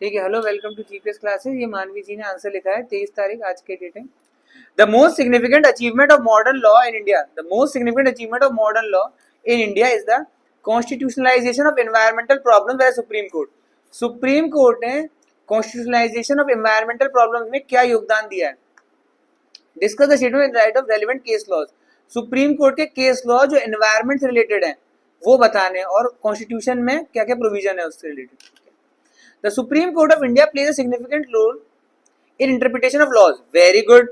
ठीक है। Hello, welcome to GPS classes. ये मानवी जी ने आंसर लिखा है 23 तारीख, आज के डेट है। The most significant achievement of modern law in India, the most significant achievement of modern law in India is the constitutionalisation of environmental problem by supreme court. Supreme court ने constitutionalisation of environmental problem में क्या योगदान दिया है? Discuss the statement and write of relevant case laws. Supreme Court के case law जो environment से related है वो बताने, और कॉन्स्टिट्यूशन में क्या क्या प्रोविजन है उससे related. The Supreme Court of India plays a significant role in interpretation of laws. Very good.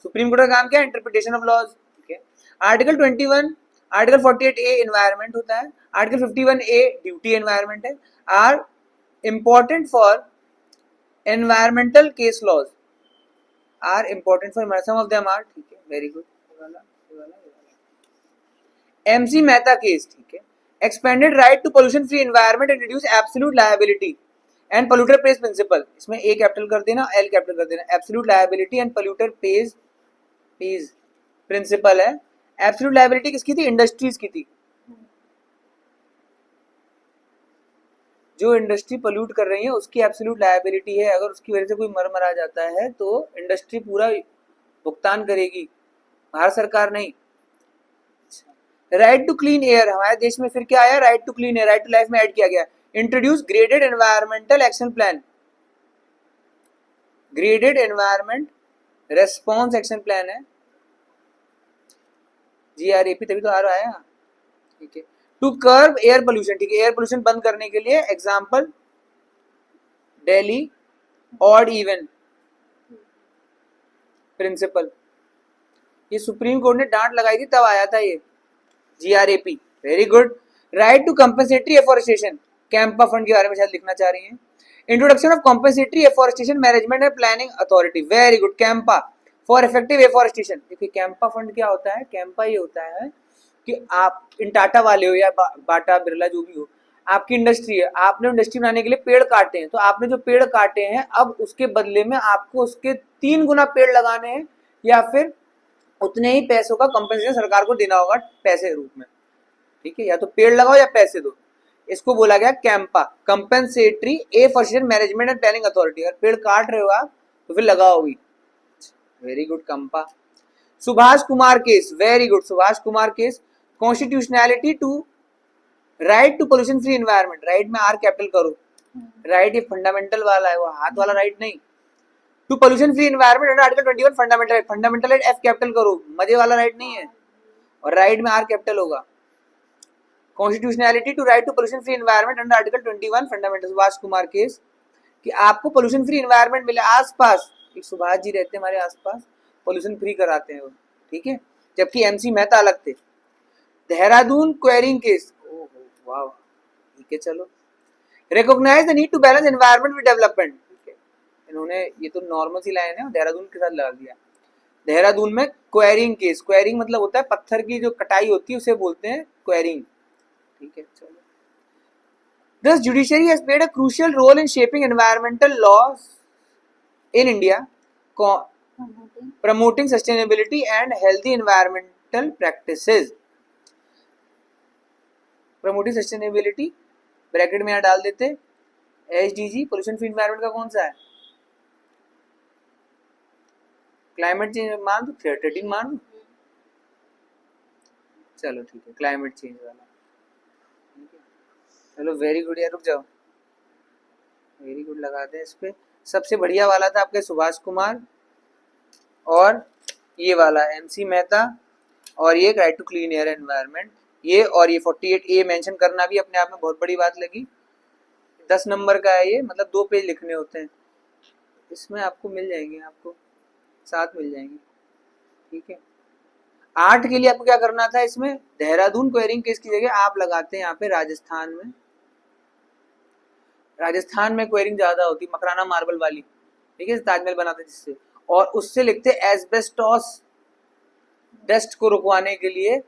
Supreme Court का काम क्या है? Interpretation of laws. ठीक है। Article 21, Article 48A environment होता है, Article 51A duty environment है, are important for environmental case laws. Are important for some of them are. ठीक है, very good. MC Mehta case, ठीक है। Expanded right to pollution free environment and reduce absolute liability and polluter pays principle. इसमें A capital कर देना, L capital कर देना। Absolute liability and polluter pays principle है। एब्सोल्यूट लायबिलिटी किसकी थी? इंडस्ट्रीज की थी। जो इंडस्ट्री पोल्यूट कर रही है उसकी एब्सोल्यूट लायबिलिटी है। अगर उसकी वजह से कोई मर मरा जाता है तो इंडस्ट्री पूरा भुगतान करेगी, भारत सरकार नहीं। राइट टू क्लीन एयर, हमारे देश में फिर क्या आया? Right to clean air, right to life में ऐड किया गया। Introduce graded environmental action plan, graded environment response action plan है, जीआरएपी, तभी तो आ रहा है। ठीक है। टू कर्ब एयर पोल्यूशन, ठीक है, एयर पोल्यूशन बंद करने के लिए। Example Delhi odd even principle. ये सुप्रीम कोर्ट ने डांट लगाई थी तब आया था ये GRAP. Very good. Right to compensatory afforestation, CAMPA fund के बारे में शायद लिखना चाह रही हैं। Introduction of compensatory afforestation management and planning authority. Very good. CAMPA for effective afforestation. देखिए कैंपा फंड क्या होता है? कैंपा ये होता है कि आप इन टाटा वाले हो या बाटा बिरला जो भी हो, आपकी इंडस्ट्री है, आपने इंडस्ट्री बनाने के लिए पेड़ काटे हैं, तो आपने जो पेड़ काटे हैं अब उसके बदले में आपको उसके 3 गुना पेड़ लगाने हैं, या फिर उतने ही पैसों का कंपनसेशन सरकार को देना होगा पैसे के रूप में। ठीक है, या तो पेड़ लगाओ या पैसे दो। इसको बोला गया CAMPA, compensatory afforestation management and planning authority. अगर पेड़ काट रहे हो आप तो फिर लगाओगी। Very good CAMPA. Subhash Kumar case, very good. Subhash Kumar case, constitutionality to right to pollution free environment. Right में आर कैपिटल करो। राइट ये फंडामेंटल वाला है, वो हाथ वाला राइट नहीं। To pollution free environment under article 21 fundamental, fundamental right F capital करो, मजे वाला राइट नहीं है, और राइट में आर कैपिटल होगा। Constitutionality to right to pollution free environment under article 21 fundamental. Subhash Kumar case कि आपको पोल्यूशन फ्री एनवायरमेंट मिले, आसपास एक सुभाष जी रहते हैं हमारे आसपास, पोल्यूशन फ्री कराते हैं वो। ठीक है, जबकि एमसी मेहता अलग थे। देहरादून क्वेरिंग केस, वाह, ठीक है चलो। Recognise the need to balance environment with development. ठीक है, इन्होंने ये तो नॉर्मल सी लाइन है, देहरादून के साथ लगा दिया। देहरादून में क्वेरिंग केस, क्वेरिंग मतलब होता है पत्थर की जो कटाई होती है उसे बोलते हैं क्वेरिंग। ठीक है चलो। Thus, judiciary has played a crucial role in shaping environmental laws in India, promoting sustainability and healthy environmental practices. Promoting sustainability bracket में यहाँ डाल देते एचडीजी। पोल्यूशन फ्री एनवायरमेंट का कौन सा है? क्लाइमेट चेंज मान दो, 13 मान दो, चलो ठीक है, क्लाइमेट चेंज वाला। चलो वेरी गुड यार, रुक जाओ, वेरी गुड लगा दे इस पे। सबसे बढ़िया वाला था आपके सुभाष कुमार, और ये वाला एमसी मेहता, और ये right to clean air environment, ये और ये 48A मेंशन करना भी अपने आप में बहुत बड़ी बात लगी। 10 नंबर का है ये, मतलब 2 पेज लिखने होते हैं, इसमें आपको मिल जाएंगे, आपको 7 मिल जाएंगे। ठीक है, 8 के लिए आपको क्या करना था? इसमें देहरादून क्वेरिंग केस की जगह आप लगाते हैं यहाँ पे राजस्थान में। राजस्थान में क्वेरिंग ज्यादा होती, मकराना मार्बल वाली, ठीक है, ताजमहल बनाते जिससे, और उससे लिखते एस्बेस्टॉस डस्ट को रुकवाने के लिए,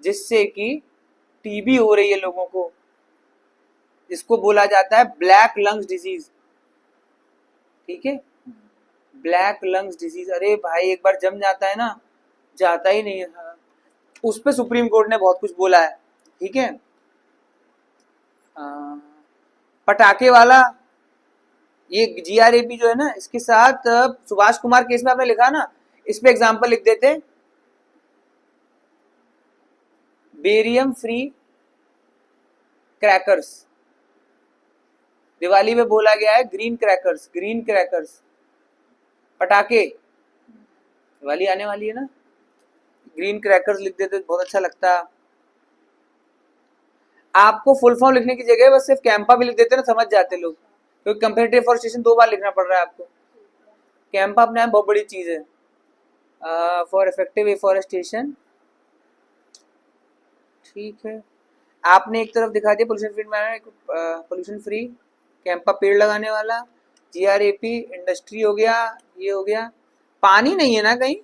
जिससे कि टीबी हो रही है लोगों को, इसको बोला जाता है ब्लैक लंग्स डिजीज। ठीक है, ब्लैक लंग्स डिजीज। अरे भाई एक बार जम जाता है ना, जाता ही नहीं है। उस पे सुप्रीम कोर्ट ने बहुत कुछ बोला है। ठीक है, पटाखे वाला ये GRAP जो है ना, इसके साथ सुभाष कुमार केस में आपने लिखा ना, इस पे एग्जाम्पल लिख देते, बेरियम फ्री क्रैकर्स, दिवाली में बोला गया है ग्रीन क्रैकर्स, ग्रीन क्रैकर्स पटाखे, दिवाली आने वाली है ना, ग्रीन क्रैकर्स लिख देते बहुत अच्छा लगता। आपको फुल फॉर्म लिखने की जगह बस सिर्फ कैंपा भी लिख देते ना, समझ जाते लोग, क्योंकि कंपैरेटिव एफोरेस्टेशन 2 बार लिखना पड़ रहा है आपको। कैंपा अपने आप बहुत बड़ी चीज है। फॉर इफेक्टिव एफोरेस्टेशन, ठीक है, आपने एक तरफ दिखा दिया pollution free environment, pollution free Campa पेड़ लगाने वाला, GRAP इंडस्ट्री हो गया, ये हो गया। पानी नहीं है ना कहीं,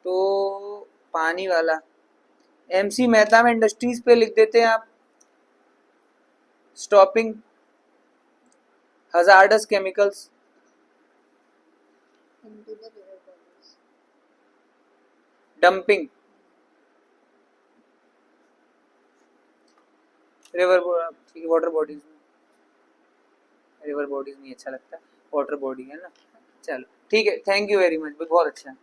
तो पानी वाला MC मेहता में इंडस्ट्रीज पे लिख देते हैं आप, stopping hazardous chemicals, dumping river, ठीक है, वाटर बॉडीज में, रिवर बॉडीज नहीं अच्छा लगता, वाटर बॉडी है ना। चलो ठीक है, थैंक यू वेरी मच, बहुत अच्छा।